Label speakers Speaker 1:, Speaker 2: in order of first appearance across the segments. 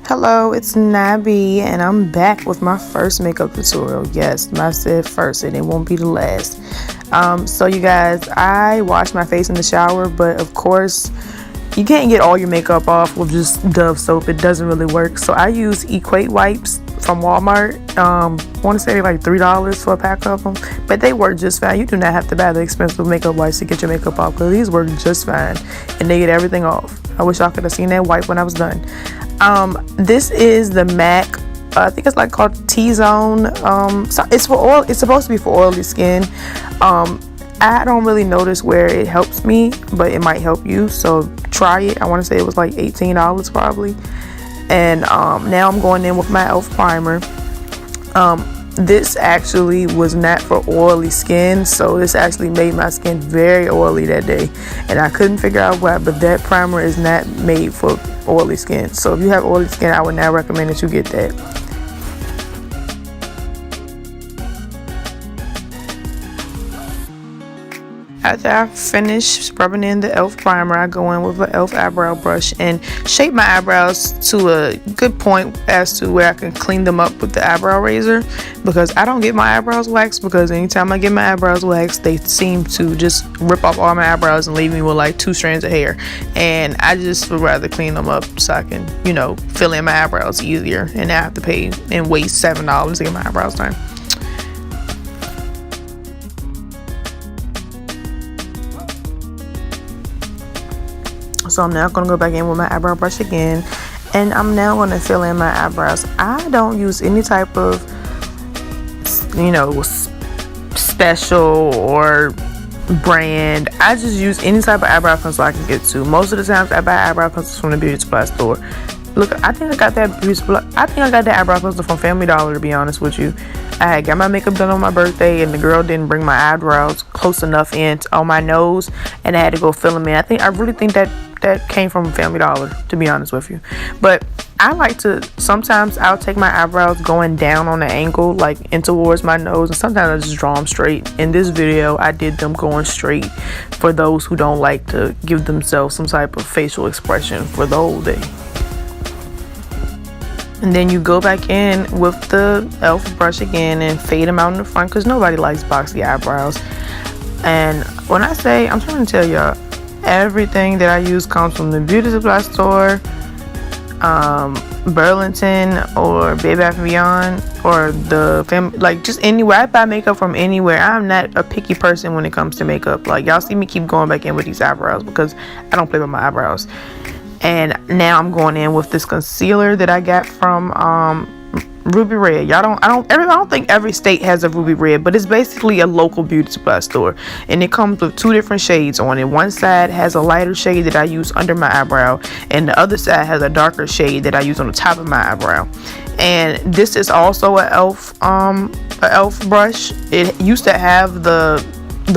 Speaker 1: Hello, it's Niy B, and I'm back with my first makeup tutorial. Yes, I said first, and it won't be the last. So you guys, I wash my face in the shower, but of course, you can't get all your makeup off with just Dove soap. It doesn't really work. So I use Equate wipes from Walmart. I want to say like $3 for a pack of them, but they work just fine. You do not have to buy the expensive makeup wipes to get your makeup off, because these work just fine, and they get everything off. I wish y'all could have seen that wipe when I was done. This is the MAC. I think it's like called T-Zone. So it's for oil. It's supposed to be for oily skin. I don't really notice where it helps me, but it might help you. So try it. I want to say it was like $18 probably. And now I'm going in with my e.l.f. primer. This actually was not for oily skin, so this actually made my skin very oily that day, and I couldn't figure out why. But that primer is not made for oily skin, so if you have oily skin, I would not recommend that you get that. After I finish scrubbing in the e.l.f. primer, I go in with an e.l.f. eyebrow brush and shape my eyebrows to a good point as to where I can clean them up with the eyebrow razor, because I don't get my eyebrows waxed, because anytime I get my eyebrows waxed, they seem to just rip off all my eyebrows and leave me with like 2 strands of hair, and I just would rather clean them up so I can, you know, fill in my eyebrows easier and not have to pay and waste $7 to get my eyebrows done. So I'm now going to go back in with my eyebrow brush again, and I'm now going to fill in my eyebrows. I don't use any type of, you know, special or brand. I just use any type of eyebrow pencil I can get to. Most of the times I buy eyebrow pencils from the beauty supply store. Look, I think I got that eyebrow pencil from Family Dollar, to be honest with you. I had got my makeup done on my birthday, and the girl didn't bring my eyebrows close enough in on my nose, and I had to go fill them in. I really think that came from Family Dollar, to be honest with you. But I like to, sometimes I'll take my eyebrows going down on the angle, like in towards my nose, and sometimes I just draw them straight. In this video, I did them going straight for those who don't like to give themselves some type of facial expression for the whole day. And then you go back in with the e.l.f. brush again and fade them out in the front, because nobody likes boxy eyebrows. And when I say, I'm trying to tell y'all, everything that I use comes from the beauty supply store, Burlington or Bed Bath & Beyond, or the family, like just anywhere. I buy makeup from anywhere. I'm not a picky person when it comes to makeup. Like, y'all see me keep going back in with these eyebrows because I don't play with my eyebrows. And now I'm going in with this concealer that I got from Ruby Red. I don't think every state has a Ruby Red, but it's basically a local beauty supply store, and it comes with 2 different shades on it. One side has a lighter shade that I use under my eyebrow, and the other side has a darker shade that I use on the top of my eyebrow. And this is also a e.l.f. brush. It used to have the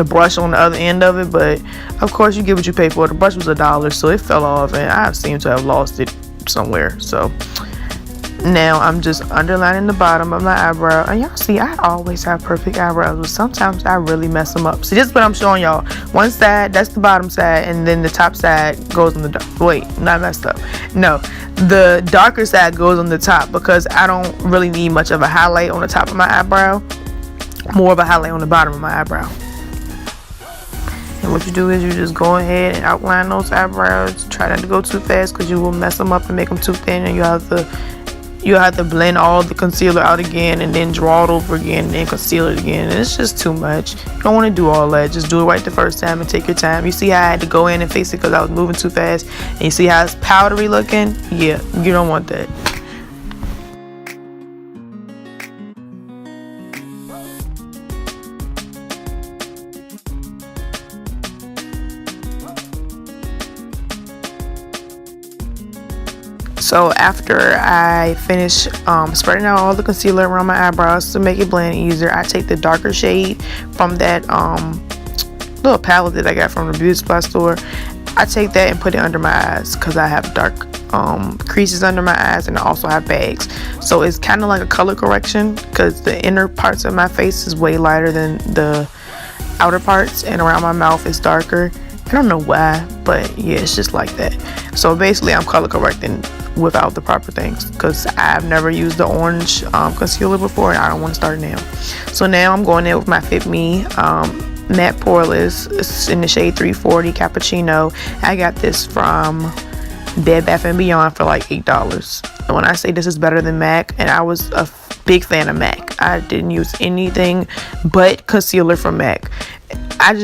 Speaker 1: brush on the other end of it, but of course you get what you pay for. The brush was $1, so it fell off, and I seem to have lost it somewhere. So now I'm just underlining the bottom of my eyebrow, and y'all see I always have perfect eyebrows, but sometimes I really mess them up. So this is what I'm showing y'all. One side, that's the bottom side, and then the top side goes on the wait, not messed up. No, the darker side goes on the top, because I don't really need much of a highlight on the top of my eyebrow, more of a highlight on the bottom of my eyebrow. And what you do is you just go ahead and outline those eyebrows. Try not to go too fast, because you will mess them up and make them too thin, and you have to blend all the concealer out again, and then draw it over again, and then conceal it again. And it's just too much. You don't want to do all that. Just do it right the first time and take your time. You see how I had to go in and fix it because I was moving too fast, and you see how it's powdery looking? Yeah, you don't want that. So after I finish spreading out all the concealer around my eyebrows to make it blend easier, I take the darker shade from that little palette that I got from the beauty supply store. I take that and put it under my eyes, because I have dark creases under my eyes, and I also have bags. So it's kind of like a color correction, because the inner parts of my face is way lighter than the outer parts, and around my mouth is darker. I don't know why, but yeah, it's just like that. So basically I'm color correcting without the proper things, because I've never used the orange concealer before, and I don't want to start now. So now I'm going in with my Fit Me matte poreless. It's in the shade 340 Cappuccino. I got this from Bed Bath & Beyond for like $8. And when I say this is better than MAC, and I was a big fan of MAC, I didn't use anything but concealer from MAC. I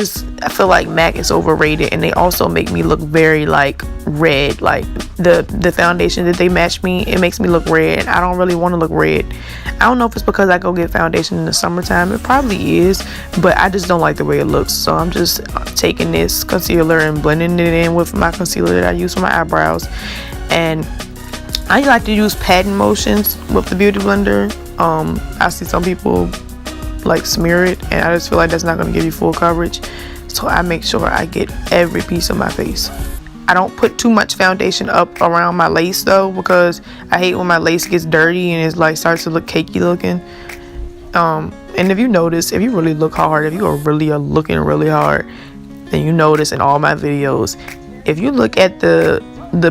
Speaker 1: feel like MAC is overrated, and they also make me look very like red. Like the foundation that they match me, it makes me look red, and I don't really want to look red. I don't know if it's because I go get foundation in the summertime. It probably is, but I just don't like the way it looks. So I'm just taking this concealer and blending it in with my concealer that I use for my eyebrows. And I like to use patting motions with the beauty blender. I see some people like smear it, and I just feel like that's not going to give you full coverage, so I make sure I get every piece of my face. I don't put too much foundation up around my lace though, because I hate when my lace gets dirty and it's like starts to look cakey looking. And if you notice, if you really look hard, if you are looking really hard, then you notice in all my videos, if you look at the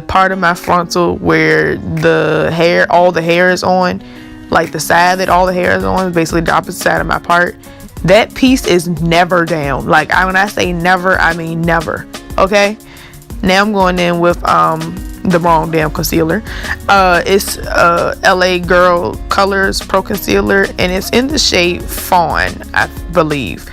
Speaker 1: part of my frontal where the hair, all the hair is on, like the side that all the hair is on, basically the opposite side of my part, that piece is never down. Like when I say never, I mean never. Okay, now I'm going in with the wrong damn concealer. It's LA Girl Colors Pro Concealer, and it's in the shade Fawn, I believe,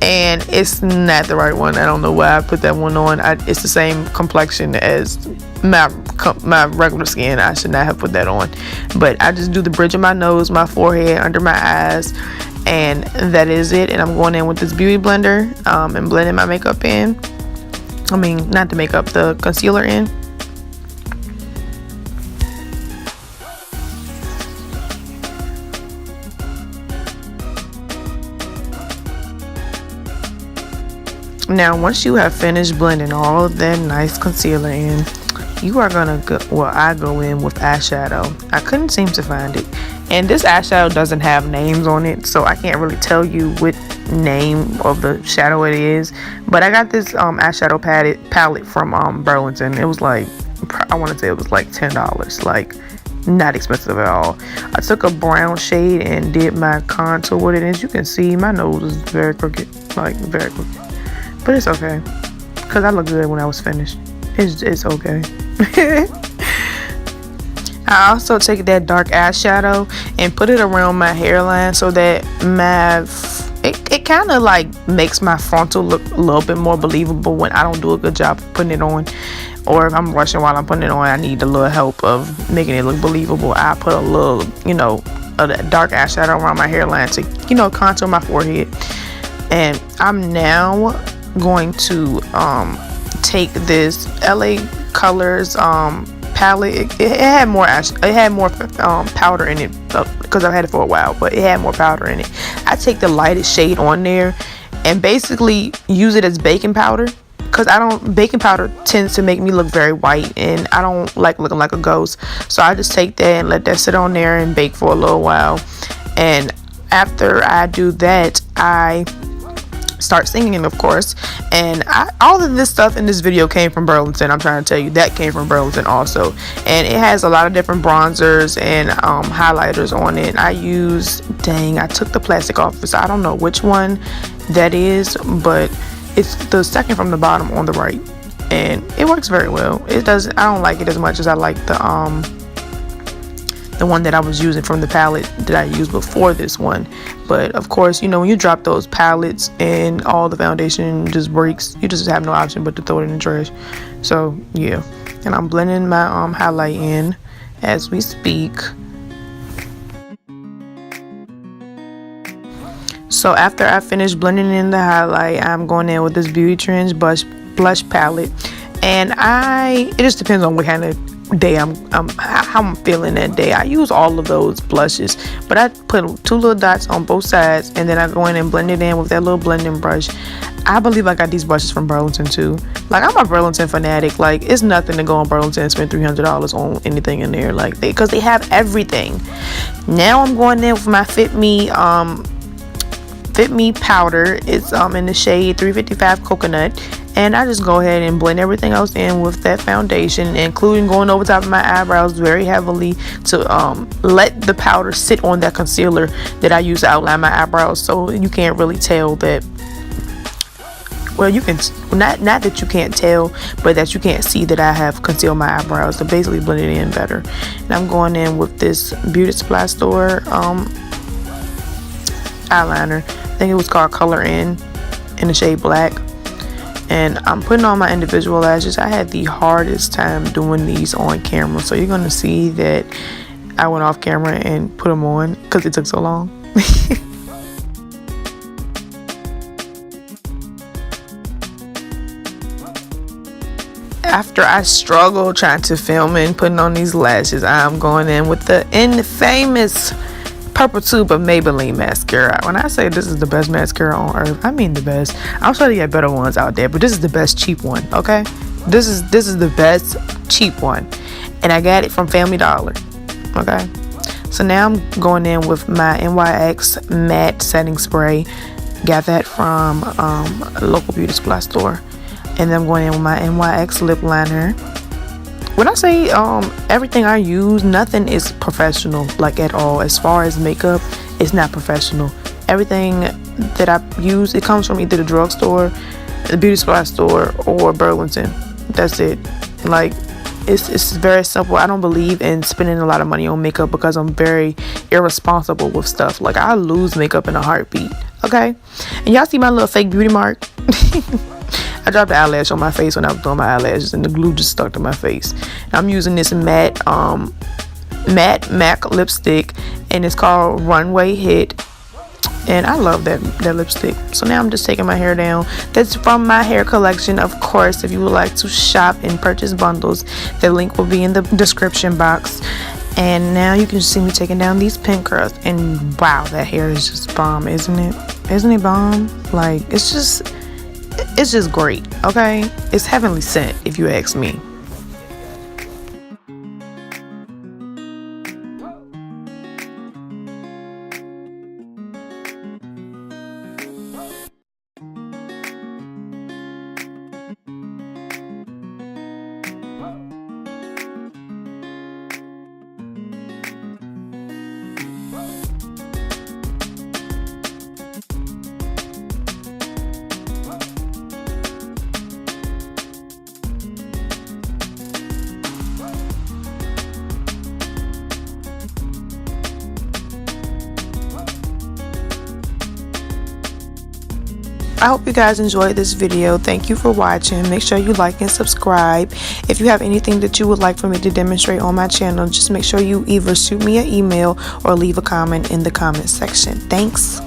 Speaker 1: and it's not the right one. I don't know why I put that one on. It's the same complexion as my regular skin. I should not have put that on, but I just do the bridge of my nose, my forehead, under my eyes, and that is it. And I'm going in with this beauty blender and blending my makeup in. I mean, not the makeup, the concealer in. Now once you have finished blending all of that nice concealer in, you are gonna go, well, I go in with eyeshadow. I couldn't seem to find it, and this eyeshadow doesn't have names on it, so I can't really tell you what name of the shadow it is, but I got this eyeshadow palette from Burlington. It was like, I want to say it was like $10, like not expensive at all. I took a brown shade and did my contour with it. As you can see, my nose is very crooked, like very crooked, but it's okay because I look good when I was finished. It's okay. I also take that dark eyeshadow and put it around my hairline so that it kind of like makes my frontal look a little bit more believable when I don't do a good job of putting it on, or if I'm rushing while I'm putting it on, I need a little help of making it look believable. I put a little, a dark eyeshadow around my hairline to, contour my forehead. And I'm now going to take this LA Colors palette. It had more powder in it because I've had it for a while, but it had more powder in it. I take the lightest shade on there and basically use it as baking powder, because baking powder tends to make me look very white, and I don't like looking like a ghost. So I just take that and let that sit on there and bake for a little while. And after I do that, I start singing, of course. And all of this stuff in this video came from Burlington. I'm trying to tell you, that came from Burlington also. And it has a lot of different bronzers and highlighters on it. I took the plastic off, so I don't know which one that is, but it's the second from the bottom on the right, and it works very well. I don't like it as much as I like the one that I was using from the palette that I used before this one. But of course, when you drop those palettes and all the foundation just breaks, you just have no option but to throw it in the trash. So yeah, and I'm blending my highlight in as we speak. So after I finish blending in the highlight, I'm going in with this Beauty Trends blush palette, and it just depends on what kind of day how I'm feeling that day. I use all of those blushes, but I put 2 little dots on both sides, and then I go in and blend it in with that little blending brush. I believe I got these brushes from Burlington too. Like, I'm a Burlington fanatic. Like, it's nothing to go on Burlington and spend $300 on anything in there, like, because they have everything. Now I'm going in with my Fit Me Fit Me powder. It's in the shade 355 Coconut. And I just go ahead and blend everything else in with that foundation, including going over top of my eyebrows very heavily to let the powder sit on that concealer that I use to outline my eyebrows, so you can't really tell that. Well, you can not that you can't tell, but that you can't see that I have concealed my eyebrows. To basically blend it in better. And I'm going in with this Beauty Supply Store eyeliner. I think it was called Color in the shade Black. And I'm putting on my individual lashes. I had the hardest time doing these on camera, so you're gonna see that I went off camera and put them on because it took so long. After I struggled trying to film and putting on these lashes, I'm going in with the infamous purple tube of Maybelline mascara. When I say this is the best mascara on earth, I mean the best. I'm sure you have better ones out there, but this is the best cheap one. Okay, this is the best cheap one, and I got it from Family Dollar. Okay, so now I'm going in with my NYX matte setting spray. Got that from a local beauty supply store. And then I'm going in with my NYX lip liner. When I say everything I use, nothing is professional, like at all. As far as makeup, it's not professional. Everything that I use, it comes from either the drugstore, the beauty supply store, or Burlington. That's it. Like, it's very simple. I don't believe in spending a lot of money on makeup because I'm very irresponsible with stuff. Like, I lose makeup in a heartbeat. Okay? And y'all see my little fake beauty mark? I dropped the eyelash on my face when I was doing my eyelashes, and the glue just stuck to my face. I'm using this matte MAC lipstick, and it's called Runway Hit, and I love that lipstick. So now I'm just taking my hair down. That's from my hair collection. Of course, if you would like to shop and purchase bundles, the link will be in the description box. And now you can see me taking down these pin curls, and wow, that hair is just bomb, isn't it? Isn't it bomb? Like, it's just great. Okay, it's heavenly sent, if you ask me. I hope you guys enjoyed this video. Thank you for watching. Make sure you like and subscribe. If you have anything that you would like for me to demonstrate on my channel, just make sure you either shoot me an email or leave a comment in the comment section. Thanks.